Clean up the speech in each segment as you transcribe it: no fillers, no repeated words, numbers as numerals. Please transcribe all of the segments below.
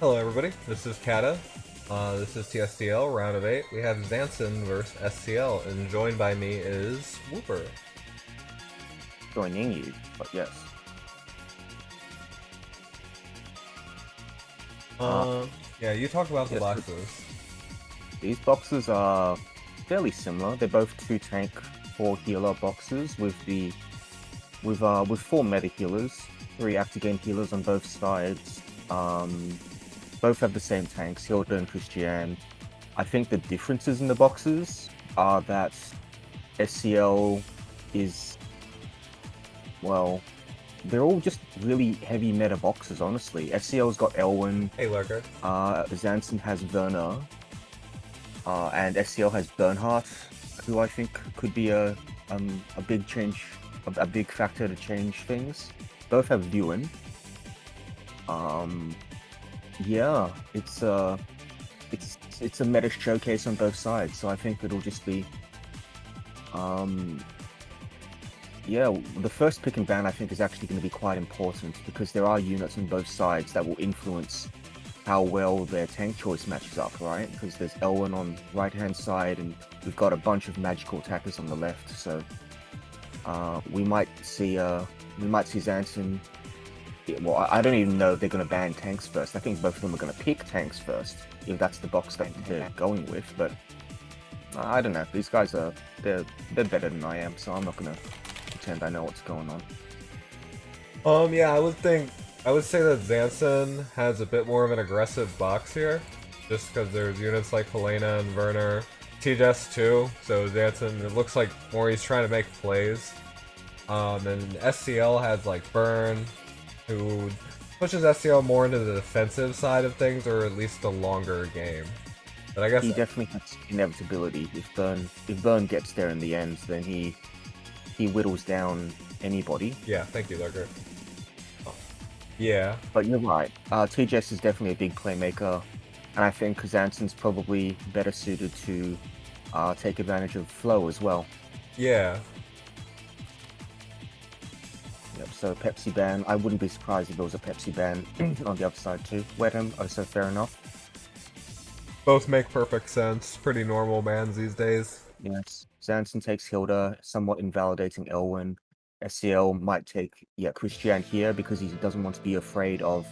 Hello everybody, this is Kata. This is TSdL, round of 8. We have Zansin versus SCL, and joined by me is Wooper. Joining you, but yes. Uh, Yeah, you talked about the yes, boxes. these boxes are fairly similar. They're both 2 tank, 4 healer boxes with 4 meta healers, 3 active healers on both sides. Both have the same tanks, Hilda and Christian. I think the differences in the boxes are that SCL is, well, they're all just really heavy meta boxes, honestly. SCL's got Elwyn, Hey Lurker. Zansin has Werner, and SCL has Bernhardt, who I think could be a big change, a big factor to change things. Both have Ewan. Yeah, it's a meta showcase on both sides, so I think it'll just be yeah, the first pick and ban I think is actually going to be quite important because there are units on both sides that will influence how well their tank choice matches up, right? Because there's Elwyn on right hand side and we've got a bunch of magical attackers on the left, so we might see Zansin. Well, I don't even know if they're going to ban tanks first. I think both of them are going to pick tanks first, if that's the box that they're going with. But I don't know. These guys they're better than I am, so I'm not going to pretend I know what's going on. Yeah, I would say that Zansin has a bit more of an aggressive box here, just because there's units like Helena and Werner, TJS too, so Zansin, it looks like more he's trying to make plays. And SCL has like Burn, who pushes SCL more into the defensive side of things, or at least a longer game. But I guess He definitely has inevitability. If Burn gets there in the end, then he whittles down anybody. yeah, thank you, Lurker. Yeah, But you're right. TJS is definitely a big playmaker, and I think Zansin's probably better suited to take advantage of flow as well. yeah. Yep, so Pepsi ban. I wouldn't be surprised if there was a Pepsi ban on the other side too. Wedham, also fair enough. Both make perfect sense. Pretty normal bans these days. Yes. Zansin takes Hilda, somewhat invalidating Elwyn. SCL might take Christian here because he doesn't want to be afraid of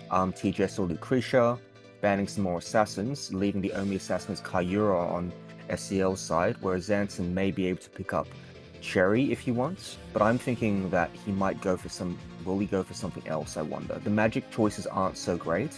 TJS or Lucretia, banning some more assassins, leaving the only assassin as Kayura on SCL's side, whereas Zansin may be able to pick up Cherry if he wants, but I'm thinking that he might go for will he go for something else, I wonder. The magic choices aren't so great,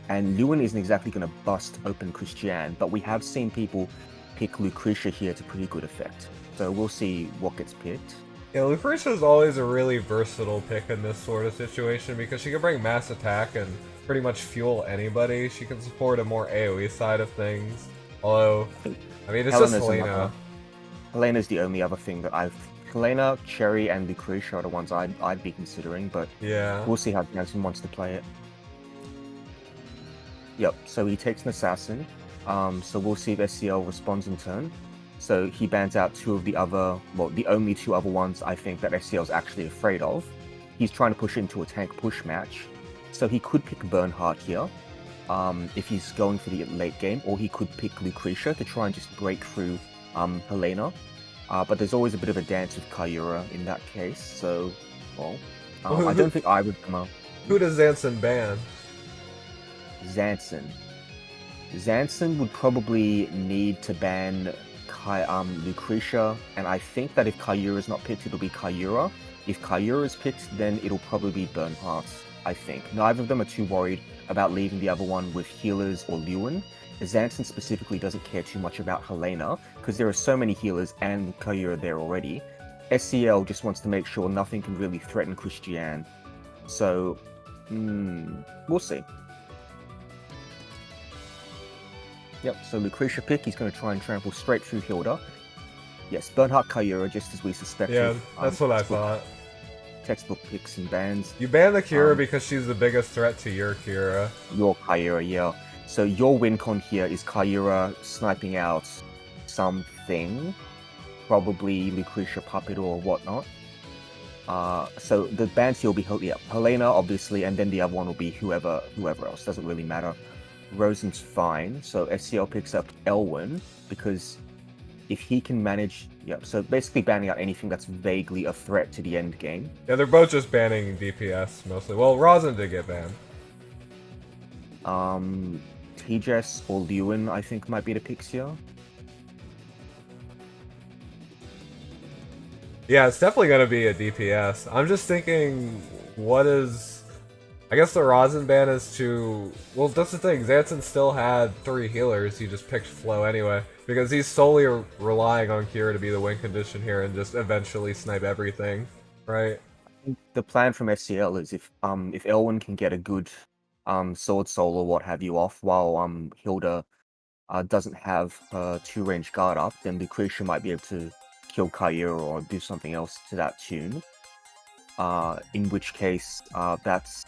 and Lewin isn't exactly going to bust open Christian, but we have seen people pick Lucretia here to pretty good effect. So we'll see what gets picked. Yeah, Lucretia is always a really versatile pick in this sort of situation because she can bring mass attack and pretty much fuel anybody. She can support a more AoE side of things. Although, I mean, it's just Helena. Helena's the only other thing that Helena, Cherry, and Lucretia are the ones I'd be considering, but yeah, we'll see how Jansen wants to play it. Yep, so he takes an assassin. So we'll see if SCL responds in turn. So he bans out the only 2 other ones I think that SCL is actually afraid of. He's trying to push into a tank push match. So he could pick Bernhardt here, if he's going for the late game, or he could pick Lucretia to try and just break through Helena. But there's always a bit of a dance with Kayura in that case, so, well, I don't think I would come out. Who does Zansin ban? Zansin would probably need to ban Lucretia, and I think that if Kayura is not picked, it'll be Kayura. If Kayura is picked, then it'll probably be Bernhardt, I think. Neither of them are too worried about leaving the other one with healers or Lewin. Zansin specifically doesn't care too much about Helena, because there are so many healers and Kayura there already. SCL just wants to make sure nothing can really threaten Christian. So, we'll see. Yep, so Lucretia pick, he's going to try and trample straight through Hilda. Yes, Bernhardt Kayura, just as we suspected. Yeah, that's what I thought. Textbook picks and bans. You ban the Kira because she's the biggest threat to your Kira. Your Kayura, yeah. So your win con here is Kayura sniping out something. Probably Lucretia Puppet or whatnot. So the bans here will be Helena, obviously, and then the other one will be whoever else. Doesn't really matter. Rosen's fine. So SCL picks up Elwyn because if he can manage, so basically banning out anything that's vaguely a threat to the end game. Yeah, they're both just banning DPS mostly. Well, Rosin did get banned. TJS or Lewin, I think, might be the picks here. Yeah, it's definitely going to be a DPS. I'm just thinking, what is... I guess the Rosin ban is to... Well, that's the thing. Zansin still had 3 healers. He just picked Flo anyway. Because he's solely relying on Kira to be the win condition here and just eventually snipe everything, right? The plan from SCL is if Elwyn can get a good sword soul or what have you off while Hilda doesn't have her 2-range guard up, then Lucretia might be able to kill Kyura or do something else to that tune. In which case, that's...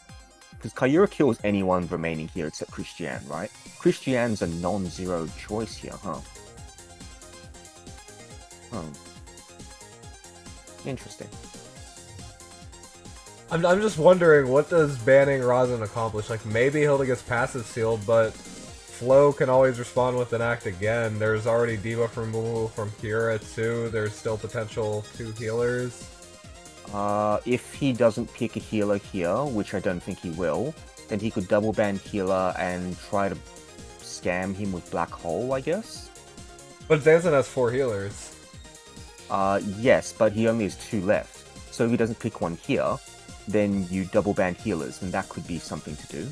Because Kyura kills anyone remaining here except Christiane, right? Christiane's a non-zero choice here, huh? Interesting. I'm just wondering, what does banning Rosin accomplish? Like, maybe Hilda gets passive sealed, but Flo can always respond with an act again. There's already debuff removal from Kira too. There's still potential 2 healers. If he doesn't pick a healer here, which I don't think he will, then he could double ban healer and try to scam him with Black Hole, I guess? But Zansin has 4 healers. Yes, but he only has 2 left. So if he doesn't pick one here, then you double ban healers, and that could be something to do.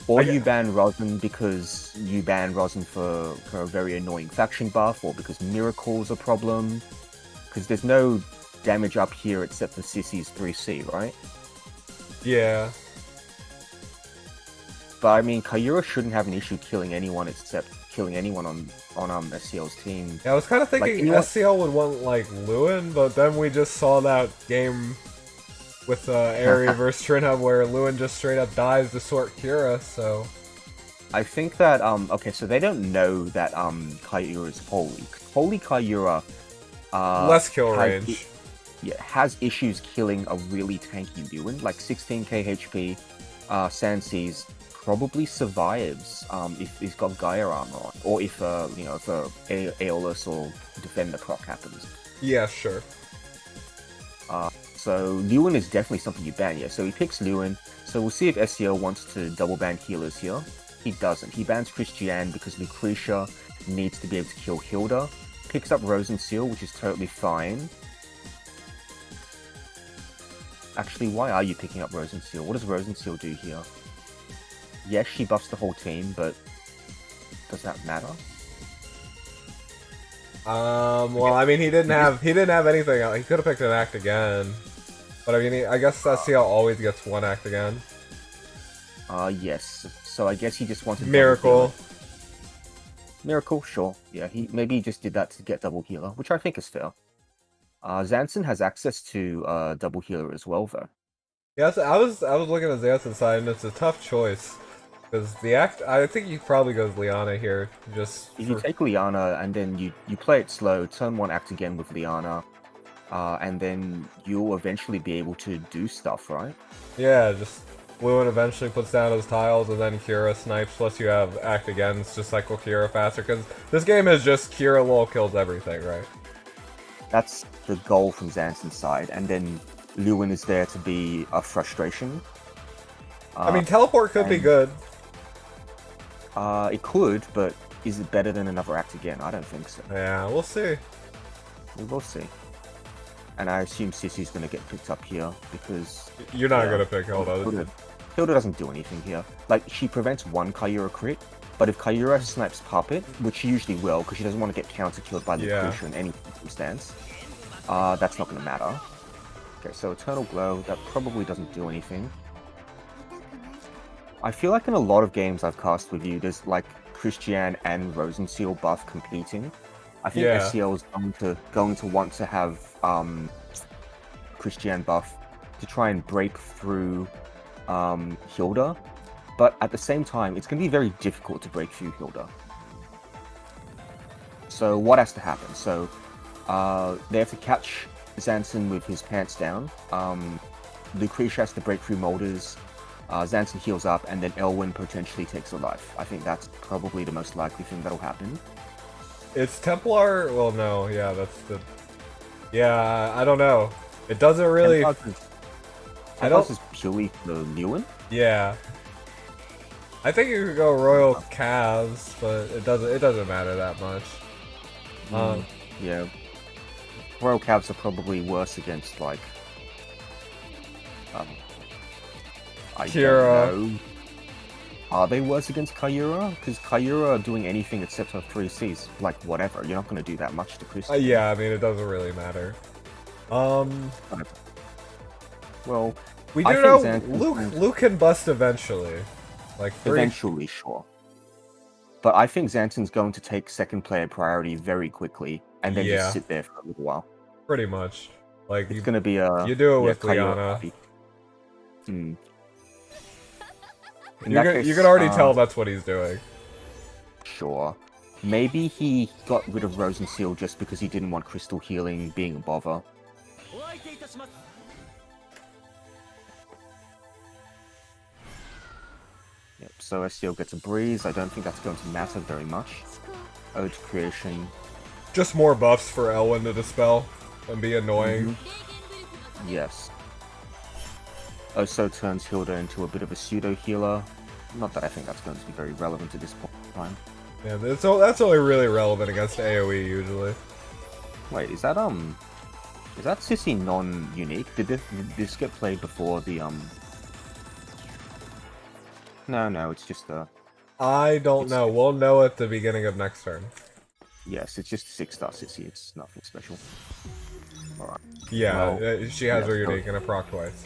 Or you ban Rosin because you ban Rosin for a very annoying faction buff, or because Miracle's a problem. Because there's no damage up here except for Sissy's 3C, right? Yeah. But I mean, Kyura shouldn't have an issue killing anyone except killing anyone on SCL's team. Yeah, I was kind of thinking like, SCL would want, like, Lewin, but then we just saw that game with Aerie versus Trinhub where Lewin just straight up dies to sort Kira, so... I think that, okay, so they don't know that Kyura is holy. Holy Kyura less kill range. Has issues killing a really tanky Lewin, like 16k HP. Sansi's probably survives if he's got Gaia armor on, or if if Aeolus or Defender proc happens. Yeah, sure. So Lewin is definitely something you ban, yeah. So he picks Lewin. So we'll see if SCL wants to double ban healers here. He doesn't. He bans Christiane because Lucretia needs to be able to kill Hilda. Picks up Rosen Seal, which is totally fine. Actually, why are you picking up Rosen Seal? What does Rosen Seal do here? Yes, she buffs the whole team, but does that matter? Well, I mean, he didn't have anything else. He could have picked an act again, but I mean, I guess SCL always gets 1 act again. Yes. So I guess he just wanted Miracle. Miracle, sure. Yeah, maybe he just did that to get double healer, which I think is fair. Zansin has access to double healer as well, though. Yeah, so I was looking at Zansin's side, and it's a tough choice because the act. I think he probably goes Liana here. Just if you take Liana and then you play it slow, turn 1 act again with Liana, and then you'll eventually be able to do stuff, right? Yeah, just Lewin eventually puts down his tiles, and then Kira snipes. Plus, you have act again to cycle Kira faster because this game is just Kira lol kills everything, right? That's the goal from Zansin's side, and then Lewin is there to be a frustration. I mean, teleport could be good. It could, but is it better than another act again? I don't think so. Yeah, we'll see. We will see. And I assume Sissy's going to get picked up here, because... You're not going to pick Hilda. Hilda doesn't do anything here. Like, she prevents 1 Kyura crit, but if Kyura snipes Puppet, which she usually will, because she doesn't want to get counter-killed by Lucretia in any circumstance, that's not going to matter. Okay, so Eternal Glow, that probably doesn't do anything. I feel like in a lot of games I've cast with you, there's like Christiane and Rosen Seal buff competing. I think SCL is going to want to have Christiane buff to try and break through Hilda, but at the same time, it's going to be very difficult to break through Hilda. So what has to happen? So they have to catch Zansin with his pants down. Lucretia has to break through molders. Zansin heals up, and then Elwyn potentially takes a life. I think that's probably the most likely thing that'll happen. It's Templar. Well, no, yeah, that's the. Yeah, I don't know. It doesn't really. I don't. Is purely for Lewin. Yeah. I think you could go Royal Calves, but it doesn't matter that much. Yeah. Royal Calves are probably worse against like I Kira. don't know. Are they worse against Kyura? Because Kyura are doing anything except for 3Cs. Like, whatever. You're not going to do that much to Chris. Yeah, I mean, it doesn't really matter. Well, we do know Luke can bust eventually. Like, eventually, sure. But I think Zantin's going to take second player priority very quickly, and then just sit there for a little while. Pretty much. Like, it's going to be a... You do it with Liana. Hmm. You can already tell that's what he's doing. Sure. Maybe he got rid of Rose and Seal just because he didn't want crystal healing being a bother. Yep, so SCL gets a breeze. I don't think that's going to matter very much. Ode to Creation. Just more buffs for Elwyn to dispel and be annoying. Yes. Also turns Hilda into a bit of a pseudo-healer. Not that I think that's going to be very relevant at this point in time. Yeah, that's only really relevant against AoE, usually. Wait, is that Sissy non-unique? Did this get played before the, No, it's just a... I don't know. We'll know at the beginning of next turn. Yes, it's just a 6-star Sissy. It's nothing special. Alright. Yeah, well, she has her unique and a proc twice.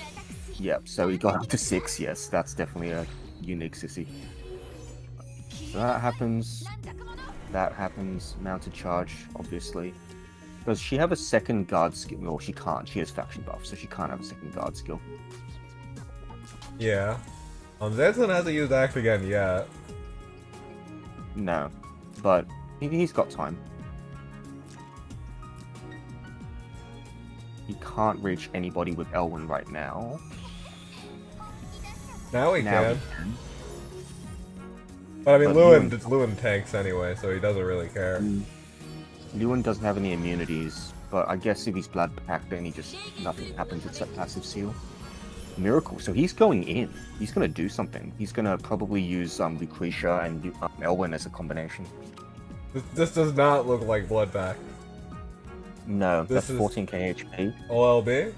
Yep, so he got up to 6, yes. That's definitely a unique Sissy. So that happens. That happens. Mounted charge, obviously. Does she have a second guard skill? Well, she can't. She has faction buff, so she can't have a second guard skill. Yeah. Zansin hasn't used Act again yet. No, but he's got time. He can't reach anybody with Elwyn right now. Now he can. But I mean, Lewin tanks anyway, so he doesn't really care. Lewin doesn't have any immunities, but I guess if he's blood packed, then nothing happens except passive seal. Miracle. So he's going in. He's going to do something. He's going to probably use Lucretia and Elwyn as a combination. This does not look like Bloodback. No, that's 14k HP. OLB?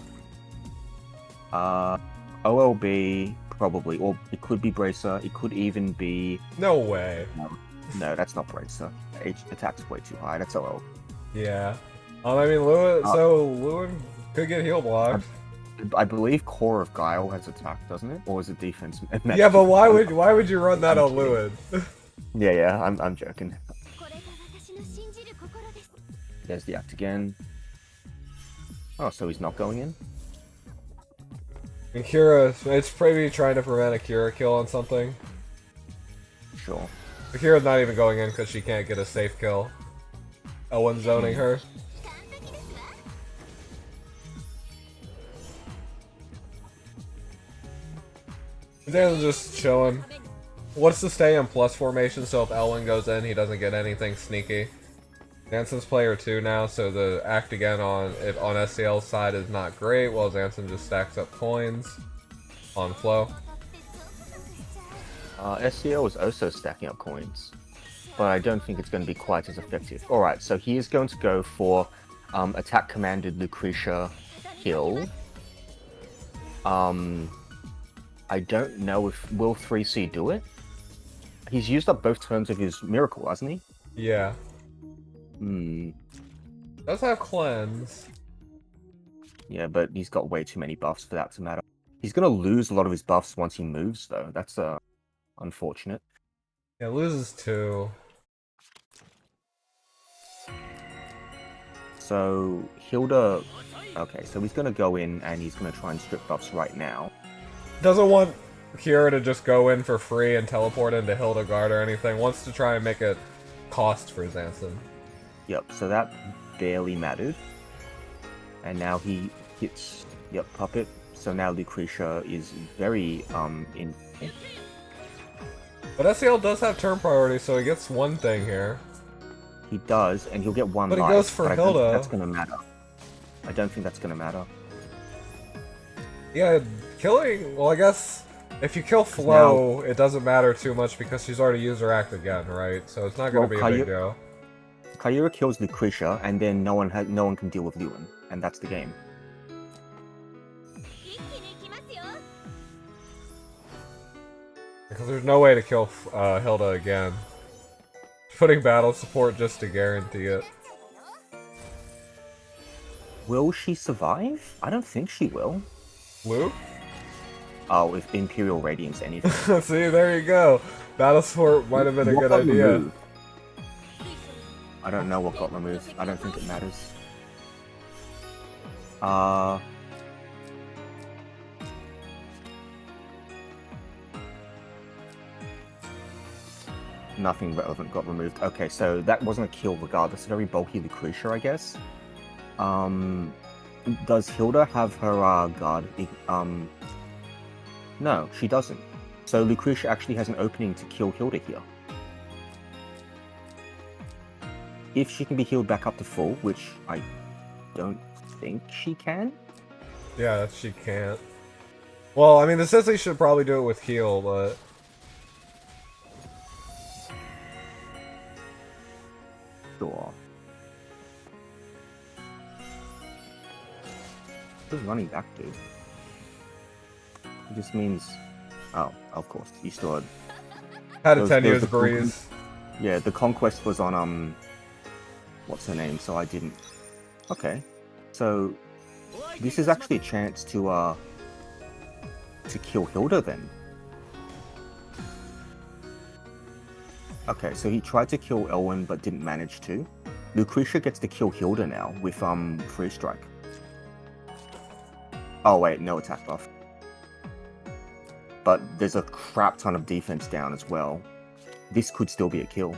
OLB, probably. Or it could be Bracer. It could even be... No way. No, that's not Bracer. Attack's way too high. That's OL. Yeah. I mean, Lewin could get heal blocked. I believe Core of Guile has attack, doesn't it? Or is it defense? Yeah, but why would you run that on Lewin? Yeah, I'm joking. There's the act again. Oh, so he's not going in? And Kira, it's probably trying to prevent a Kira kill on something. Sure. Kira's not even going in because she can't get a safe kill. Elwyn's zoning her. Zansin's just chilling. What's to stay in plus formation, so if Elwyn goes in, he doesn't get anything sneaky. Zansin's player 2 now, so the act again on SCL's side is not great, while Zansin just stacks up coins on flow. SCL is also stacking up coins, but I don't think it's going to be quite as effective. Alright, so he is going to go for attack commanded Lucretia kill. I don't know if will 3C do it? He's used up both turns of his miracle, hasn't he? Yeah. Hmm. Does have cleanse. Yeah, but he's got way too many buffs for that to matter. He's gonna lose a lot of his buffs once he moves, though. That's unfortunate. Yeah, loses 2. So Hilda. Okay, so he's gonna go in and he's gonna try and strip buffs right now. Doesn't want Kira to just go in for free and teleport into Hildegard or anything. Wants to try and make it cost for Zansin. Yep, so that barely mattered. And now he hits, yep, Puppet. So now Lucretia is very, in... But SCL does have turn priority, so he gets one thing here. He does, and he'll get one But he life. goes for but I don't think Hilda. that's gonna matter. I don't think that's gonna matter. Yeah, killing... Well, I guess if you kill Flo, it doesn't matter too much because she's already used her act again, right? So it's not going to be a big deal. Kyura kills Lucretia, and then no one can deal with Lewin, and that's the game. Because there's no way to kill Hilda again. Putting battle support just to guarantee it. Will she survive? I don't think she will. Luke? Oh, if Imperial Radiance anything. See, there you go. Battle support might have been a good idea. Removed? I don't know what got removed. I don't think it matters. Nothing relevant got removed. Okay, so that wasn't a kill regardless. Very bulky Lucretia, I guess. Does Hilda have her guard? No, she doesn't. So Lucretia actually has an opening to kill Hilda here. If she can be healed back up to full, which I don't think she can. Yeah, she can't. Well, I mean, the Sissy should probably do it with heal, but... Sure. Who's running back to? It just means... Oh, of course. You still had a 10 years breeze. Yeah, the conquest was on, what's her name, so I didn't... Okay. So, this is actually a chance to kill Hilda then. Okay, so he tried to kill Elwyn but didn't manage to. Lucretia gets to kill Hilda now with Free Strike. Oh wait, no attack buff. But there's a crap ton of defense down as well. This could still be a kill.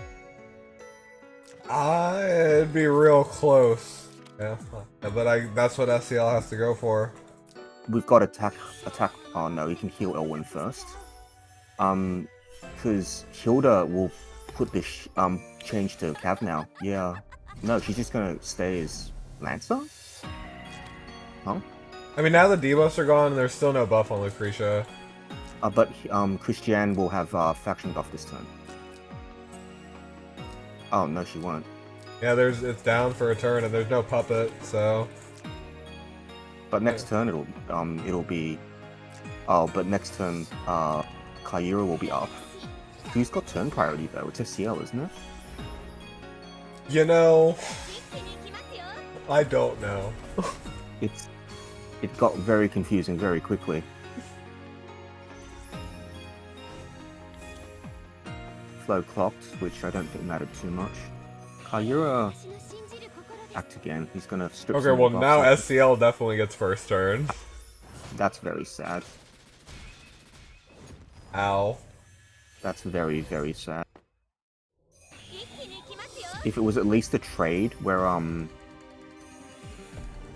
It'd be real close. Yeah, but that's what SCL has to go for. We've got attack. Oh no, he can heal Elwyn first. Because Hilda will put this change to Cav now. Yeah. No, she's just gonna stay as Lancer? Huh? I mean, now the debuffs are gone and there's still no buff on Lucretia. But Christiane will have faction buff this turn. Oh no, she won't. Yeah, it's down for a turn and there's no puppet, so. But next turn it'll be. Oh, but next turn Kyura will be up. Who's got turn priority though? It's SCL, isn't it? You know, I don't know. It got very confusing very quickly. Flow clocked, which I don't think mattered too much. Kyura act again. He's gonna strip. Okay, well now SCL definitely gets first turn. That's very sad. Ow. That's very, very sad. If it was at least a trade where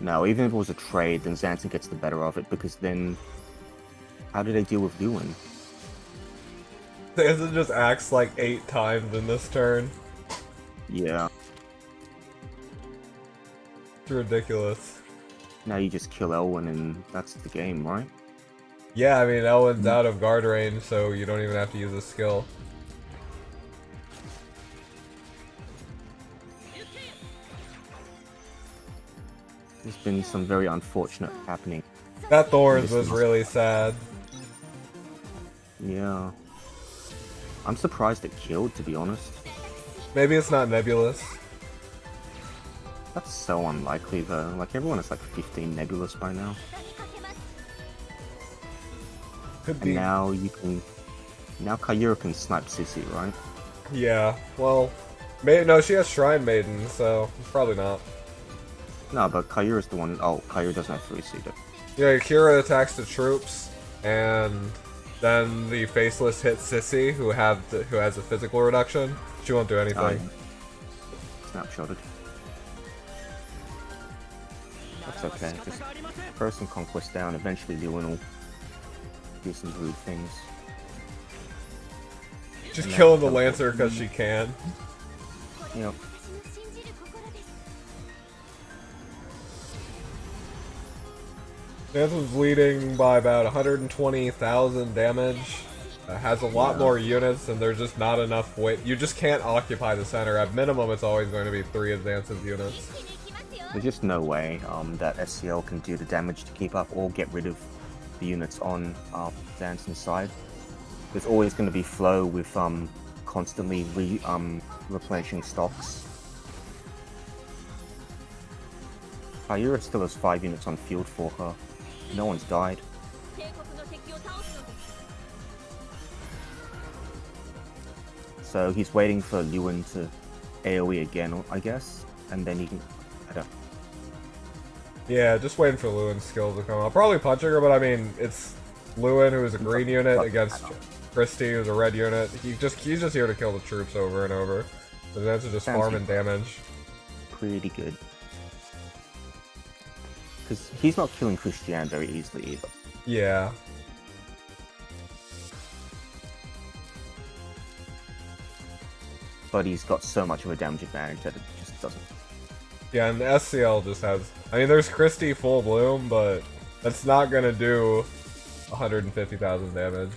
no, even if it was a trade, then Zansin gets the better of it, because then how do they deal with Lewin? Zansin just acts like 8 times in this turn. Yeah. It's ridiculous. Now you just kill Elwyn and that's the game, right? Yeah, I mean, Elwyn's out of guard range, so you don't even have to use a skill. There's been some very unfortunate happening. That Thorns was really sad. Yeah. I'm surprised it killed, to be honest. Maybe it's not Nebulous. That's so unlikely though. Like, everyone is like 15 Nebulous by now. Could be. And now you can... Now Kyura can snipe Sissy, right? Yeah, well... No, she has Shrine Maiden, so probably not. No, but Kyura's the one... Oh, Kyura doesn't have 3-seater. Yeah, Kira attacks the troops, and then the Faceless hits Sissy, who has a physical reduction. She won't do anything. Snapshotted. That's okay. Just throw some conquest down. Eventually, Lewin will do some rude things. Just And killing the that'll Lancer teleport. because she can. Yep. Zansin's leading by about 120,000 damage. Has a lot more units, and there's just not enough weight. You just can't occupy the center. At minimum, it's always going to be 3 of Zansin's units. There's just no way that SCL can do the damage to keep up or get rid of the units on Zansin's side. There's always going to be flow with constantly replenishing stocks. Kyura still has 5 units on field for her. No one's died. So he's waiting for Lewin to AoE again, I guess, and then he can. I don't. Yeah, just waiting for Lewin's skill to come out. Probably punching her, but I mean, it's Lewin, who is a green unit, against Christie, who's a red unit. He's just here to kill the troops over and over. So that's just farming damage. Pretty good. Because he's not killing Christian very easily either. Yeah. But he's got so much of a damage advantage that it just doesn't. Yeah, and the SCL just has... I mean, there's Christie full bloom, but that's not gonna do 150,000 damage.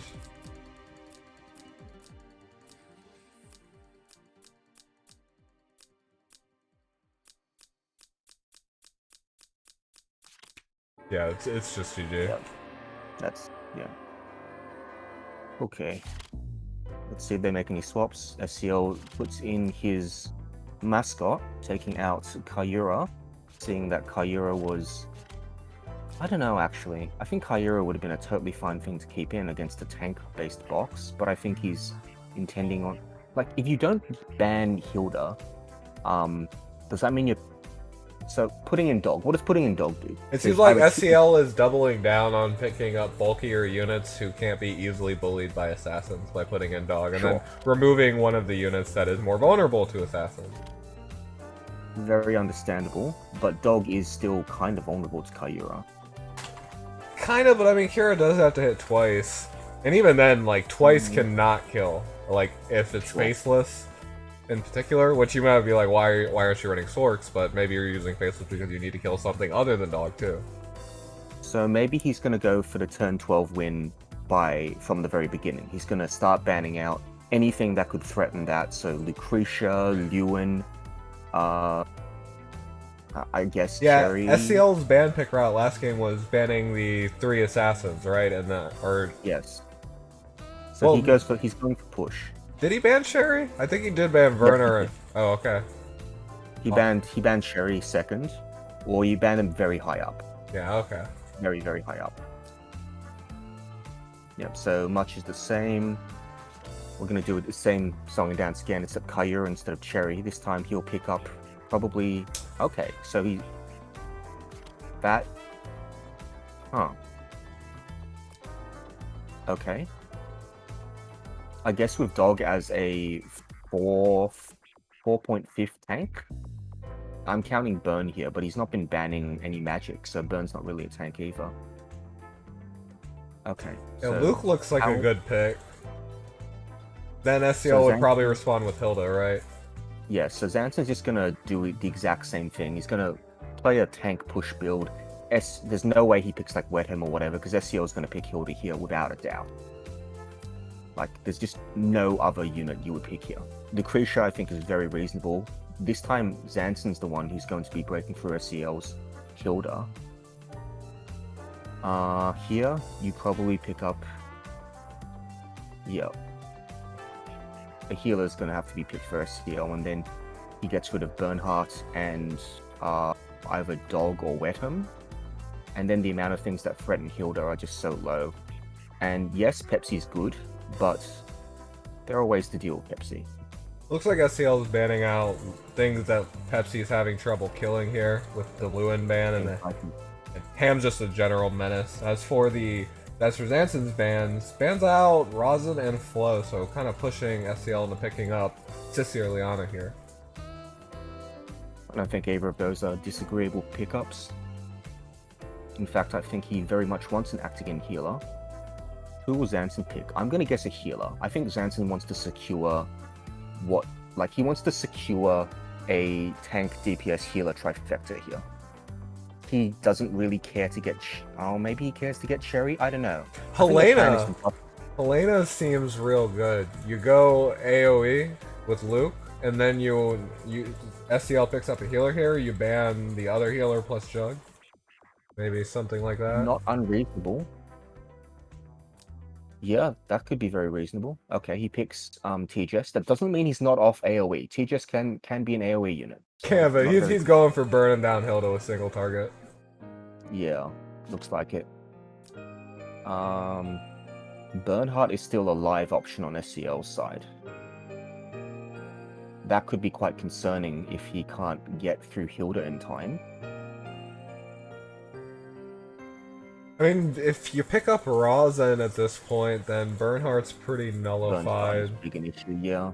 Yeah, it's just GG. Yeah. That's... yeah. Okay. Let's see if they make any swaps. SCL puts in his mascot, taking out Kyura, seeing that Kyura was... I don't know, actually. I think Kyura would have been a totally fine thing to keep in against a tank-based box, but I think he's intending on... Like, if you don't ban Hilda, does that mean you're... So, putting in Dog. What does putting in Dog do? It seems like SCL is doubling down on picking up bulkier units who can't be easily bullied by assassins by putting in Dog, and then removing one of the units that is more vulnerable to assassins. Very understandable, but Dog is still kind of vulnerable to Kyura. Kind of, but I mean, Kira does have to hit twice. And even then, like, twice cannot kill. Like, if it's faceless in particular, which you might be like, why aren't you running Sorks? But maybe you're using faceless because you need to kill something other than Dog, too. So maybe he's going to go for the turn 12 win from the very beginning. He's going to start banning out anything that could threaten that. So Lucretia, Lewin, I guess Cherry. SCL's ban pick route last game was banning the 3 assassins, right? And yes. So he's going for push. Did he ban Sherry? I think he did ban Werner. Yep. Oh, okay. He banned Sherry second, or you ban him very high up. Yeah, okay. Very, very high up. Yep, so much is the same. We're going to do the same song and dance again, except Kyura instead of Cherry. This time he'll pick up probably... Okay, so he... That... Huh. Okay. I guess with Dog as a 4.5 tank, I'm counting Burn here, but he's not been banning any magic, so Burn's not really a tank either. Okay. Yeah, so Luke looks like a good pick. Then SCL would probably respond with Hilda, right? Yeah, so Zansin's just gonna do the exact same thing. He's gonna play a tank push build. There's no way he picks like Wetham or whatever, because SCL is gonna pick Hilda here without a doubt. Like, there's just no other unit you would pick here. Lucretia, I think, is very reasonable. This time, Zansin's the one who's going to be breaking through SCL's Hilda. Here, you probably pick up... Yeah. A healer's going to have to be picked for SCL, and then he gets rid of Bernhardt and either Dog or Wetham. And then the amount of things that threaten Hilda are just so low. And yes, Pepsi's good, but there are ways to deal with Pepsi. Looks like SCL is banning out things that Pepsi's having trouble killing here with the Lewin ban, and Ham's just a general menace. As for Zansin's bans out Rosin and Flo, so kind of pushing SCL into picking up Sissy or Liana here. I don't think either of those are disagreeable pickups. In fact, I think he very much wants an Actigen healer. Who will Zansin pick? I'm gonna guess a healer. I think Zansin wants to secure he wants to secure a tank DPS healer trifecta here. He doesn't really care to get. Maybe he cares to get Sherry. I don't know. Helena seems real good. You go AOE with Luke, and then you SCL picks up a healer here. You ban the other healer plus Jug. Maybe something like that. Not unreasonable. Yeah, that could be very reasonable. Okay, he picks TGS. That doesn't mean he's not off AoE. TGS can be an AoE unit. So yeah, but he's going for burning down Hilda with single target. Yeah, looks like it. Bernhardt is still a live option on SCL's side. That could be quite concerning if he can't get through Hilda in time. I mean, if you pick up Rosin at this point, then Bernhardt's pretty nullified. Big an issue, yeah.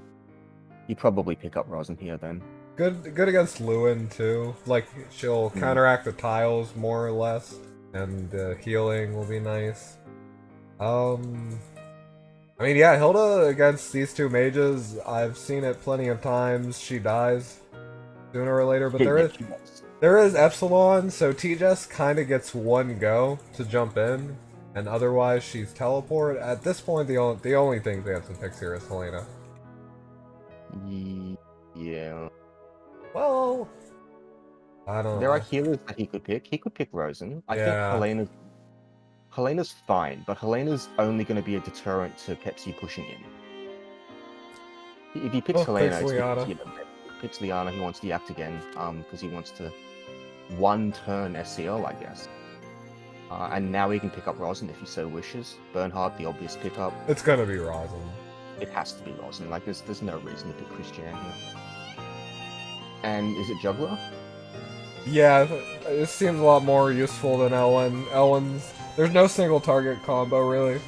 You probably pick up Rosin here then. Good against Lewin too. Like she'll counteract the tiles more or less, and healing will be nice. I mean, yeah, Hilda against these two mages, I've seen it plenty of times. She dies sooner or later, but there is Epsilon, so TJS kind of gets one go to jump in, and otherwise she's teleport. At this point, the only thing Zansin picks here is Helena. Yeah. Well, I don't know. There are healers that he could pick. He could pick Rosin. I think Helena's fine, but Helena's only going to be a deterrent to Pepsi pushing in. If he picks Helena, picks Liana, he wants to act again, because he wants to one-turn SCL, I guess. And now he can pick up Rosin if he so wishes. Bernhardt, the obvious pickup. It's gonna be Rosin. It has to be Rosin. Like, there's no reason to pick Christian here. And is it Juggler? Yeah, it seems a lot more useful than Ellen. There's no single target combo, really.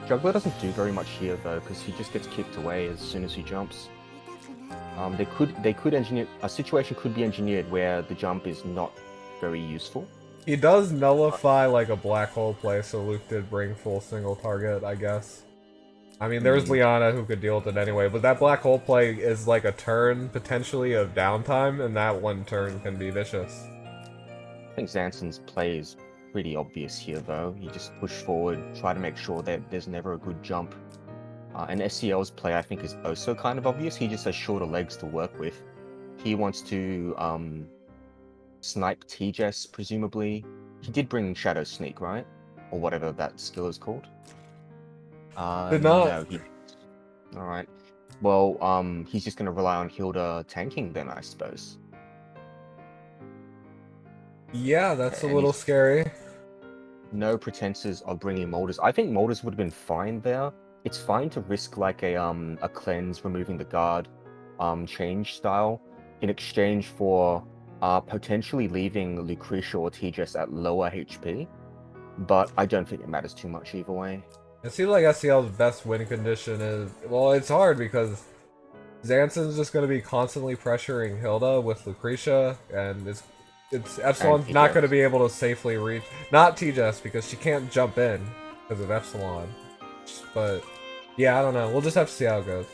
Juggler doesn't do very much here, though, because he just gets kicked away as soon as he jumps. They could engineer... A situation could be engineered where the jump is not very useful. He does nullify, like, a black hole play, so Luke did bring full single target, I guess. I mean, there's Liana who could deal with it anyway, but that black hole play is like a turn, potentially, of downtime, and that one turn can be vicious. I think Zansin's play is pretty obvious here, though. You just push forward, try to make sure that there's never a good jump. And SCL's play, I think, is also kind of obvious. He just has shorter legs to work with. He wants to snipe TJS, presumably. He did bring Shadow Sneak, right? Or whatever that skill is called. Did not. No, he didn't. Alright. Well, he's just going to rely on Hilda tanking then, I suppose. Yeah, that's a little scary. No pretenses of bringing Molders. I think Molders would have been fine there. It's fine to risk like a cleanse, removing the guard, change style, in exchange for potentially leaving Lucretia or TJS at lower HP. But I don't think it matters too much either way. It seems like SCL's best win condition is... Well, it's hard because Zansin's just going to be constantly pressuring Hilda with Lucretia, and it's Epsilon's not going to be able to safely reach... Not TJS, because she can't jump in because of Epsilon. But, yeah, I don't know. We'll just have to see how it goes.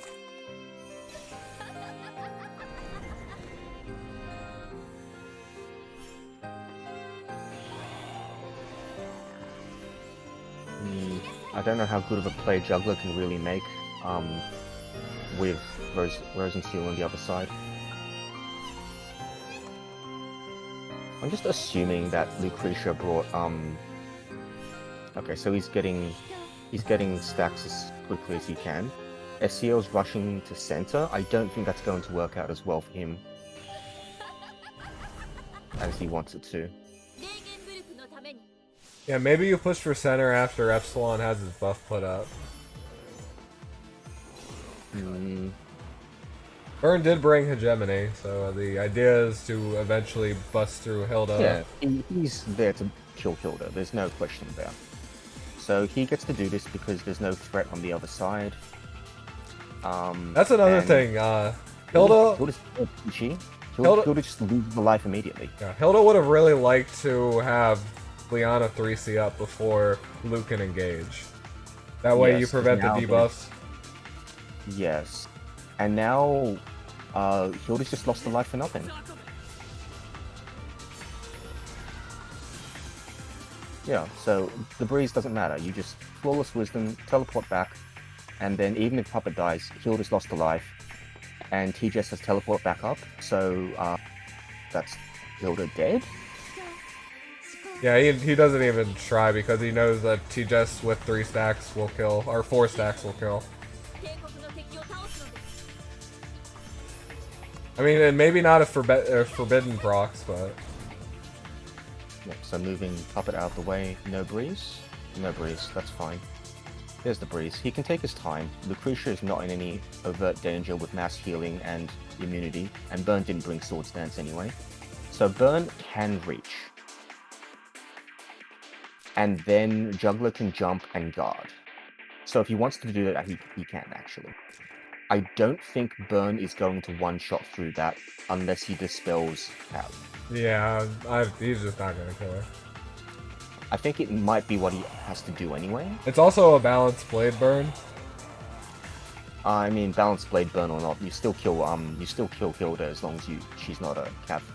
I don't know how good of a play Juggler can really make with Rose and Seal on the other side. I'm just assuming that Lucretia brought okay, so he's getting stacks as quickly as he can. SCL's rushing to center. I don't think that's going to work out as well for him as he wants it to. Yeah, maybe you push for center after Epsilon has his buff put up. Burn did bring Hegemony, so the idea is to eventually bust through Hilda. Yeah, he's there to kill Hilda, there's no question there. So he gets to do this because there's no threat on the other side. That's another thing, Hilda just loses the life immediately. Yeah, Hilda would have really liked to have Liana 3C up before Luke can engage. That way you Yes, 'cause prevent the now debuffs. Yes. And now, Hilda's just lost a life for nothing. Yeah, so the breeze doesn't matter. You just flawless wisdom, teleport back, and then even if Puppet dies, Hilda's lost a life, and TJS has teleport back up, so that's Hilda dead? Yeah, he doesn't even try because he knows that TJS with 3 stacks will kill, or 4 stacks will kill. I mean, and maybe not a forbidden procs, but... Yep, so moving Puppet out of the way, no breeze? No breeze, that's fine. There's the breeze. He can take his time. Lucretia is not in any overt danger with mass healing and immunity, and Burn didn't bring Swords Dance anyway. So Burn can reach. And then Juggler can jump and guard. So if he wants to do that, he can actually. I don't think Burn is going to one-shot through that unless he dispels Cal. Yeah, he's just not gonna kill her. I think it might be what he has to do anyway. It's also a balanced blade burn. I mean, balanced blade burn or not, you still kill Hilda as long as she's not a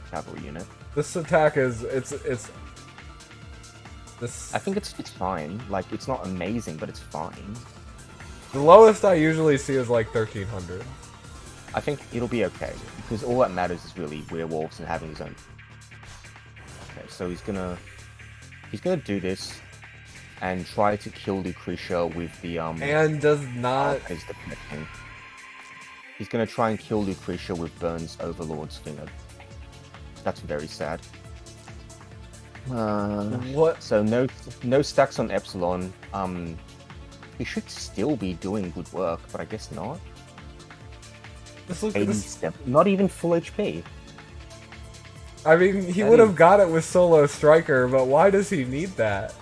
cavalry unit. This attack is this. I think it's fine. Like, it's not amazing, but it's fine. The lowest I usually see is like 1300. I think it'll be okay because all that matters is really werewolves and having his own. Okay, so he's gonna do this and try to kill Lucretia with the And does not. He's gonna try and kill Lucretia with Burn's Overlord's finger. That's very sad. What? So no stacks on Epsilon. He should still be doing good work, but I guess not. This look. This, not even full HP. I mean, he would have got it with Solo Striker, but why does he need that?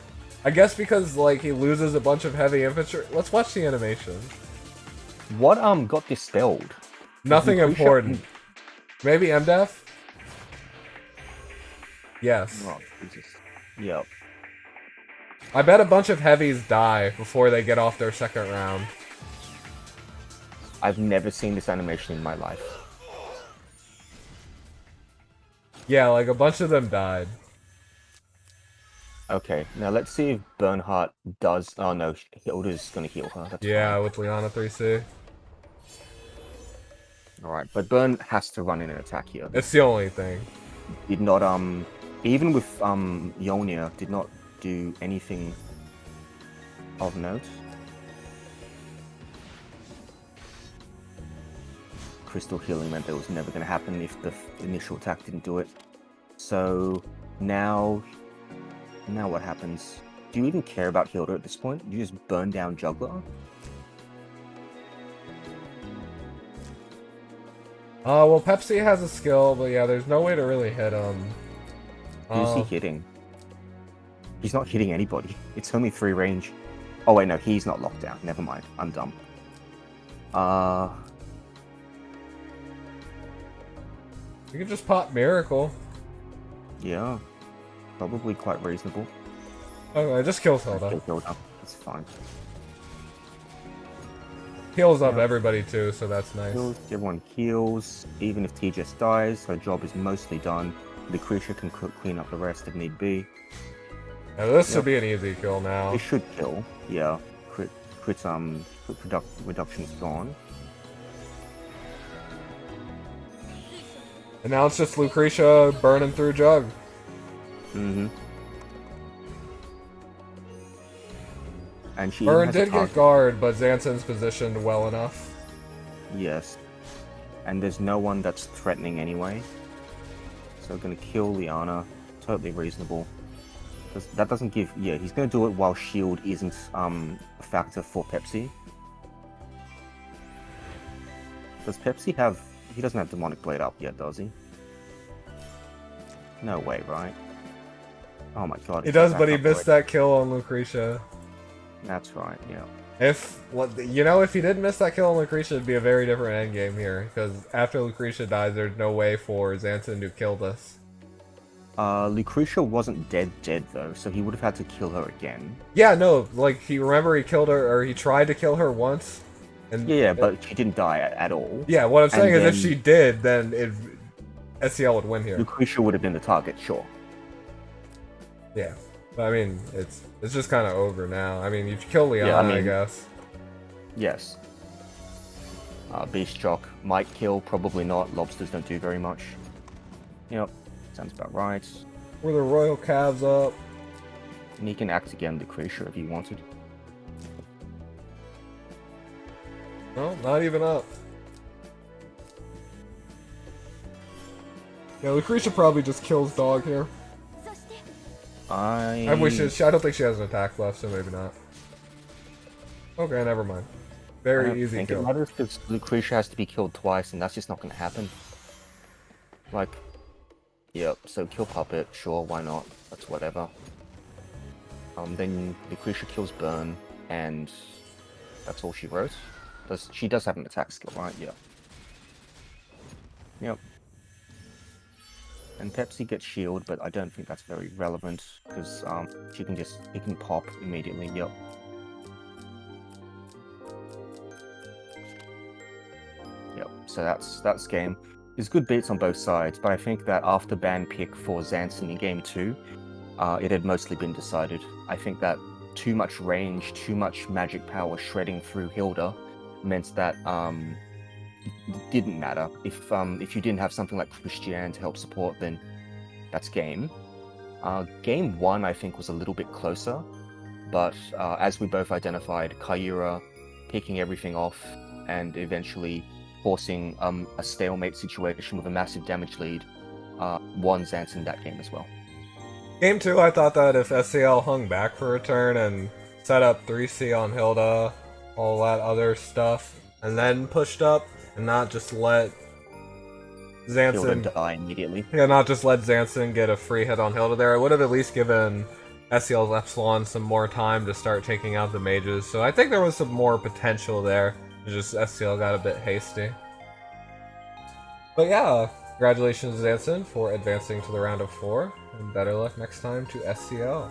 I guess because like he loses a bunch of heavy infantry. Let's watch the animation. What got dispelled? Nothing important. Maybe MDef? Yes. Oh, Jesus. Yep. I bet a bunch of heavies die before they get off their second round. I've never seen this animation in my life. Yeah, like a bunch of them died. Okay, now let's see if Bernhardt does... Oh no, Hilda's gonna heal her. That's yeah, fine. with Liana 3C. Alright, but Burn has to run in an attack here. It's the only thing. Did not, even with, Yolnir, did not do anything of note. Crystal healing meant that was never going to happen if the initial attack didn't do it. So now what happens? Do you even care about Hilda at this point? Do you just burn down Juggler? Well, Pepsi has a skill, but yeah, there's no way to really hit him. Who's he hitting? He's not hitting anybody. It's only 3 range. Oh wait, no, he's not locked down. Never mind. I'm dumb. You can just pop Miracle. Yeah. Probably quite reasonable. Oh, I just kills Hilda. That's fine. Heals up everybody too, so that's nice. Everyone heals. Even if TJS dies, her job is mostly done. Lucretia can clean up the rest if need be. Now this should be an easy kill now. It should kill. Yeah. Crit reduction is gone. And now it's just Lucretia burning through Jug. Mm-hmm. And she Burn did get guard, but Zansin's positioned well enough. Yes. And there's no one that's threatening anyway. So gonna kill Liana. Totally reasonable. That doesn't give... Yeah, he's gonna do it while shield isn't a factor for Pepsi. Does Pepsi have... He doesn't have Demonic Blade up yet, does he? No way, right? Oh my god. He does, but he missed that kill on Lucretia. That's right, yeah. If he didn't miss that kill on Lucretia, it'd be a very different endgame here. Because after Lucretia dies, there's no way for Zansin to kill this. Lucretia wasn't dead though, so he would have had to kill her again. Yeah, no, like he killed her, or he tried to kill her once, and Yeah, but she didn't die at all. yeah. What I'm saying And is, if then she did, then SCL would win here. Lucretia would have been the target, sure. Yeah, but I mean, it's just kind of over now. I mean, you kill Liana, Yeah, I mean- guess. Yes. Beast Jock might kill, probably not. Lobsters don't do very much. Yep, sounds about right. Were the royal calves up? And he can act again Lucretia if he wanted. No, not even up. Yeah, Lucretia probably just kills dog here. I don't think she has an attack left, so maybe not. Okay, never mind. I don't Very easy think it kill. matters because Lucretia has to be killed twice, and that's just not going to happen. Like, yep. So kill Puppet, sure, why not? That's whatever. Then Lucretia kills Burn, and that's all she wrote. She does have an attack skill, right? Yeah. Yep. And Pepsi gets shield, but I don't think that's very relevant because she can pop immediately. Yep. Yep. So that's game. There's good beats on both sides, but I think that after ban pick for Zansin in game 2, it had mostly been decided. I think that too much range, too much magic power shredding through Hilda meant that it didn't matter. If you didn't have something like Christiane to help support, then that's game. Game 1, I think, was a little bit closer, but as we both identified, Kyura picking everything off and eventually forcing a stalemate situation with a massive damage lead won Zansin that game as well. Game 2, I thought that if SCL hung back for a turn and set up 3C on Hilda, all that other stuff, and then pushed up, and not just let Hilda Zansin die immediately. Yeah, not just let Zansin get a free hit on Hilda there. It would have at least given SCL's Epsilon some more time to start taking out the mages. So I think there was some more potential there. It's just SCL got a bit hasty. But yeah, congratulations Zansin for advancing to the round of 4, and better luck next time to SCL.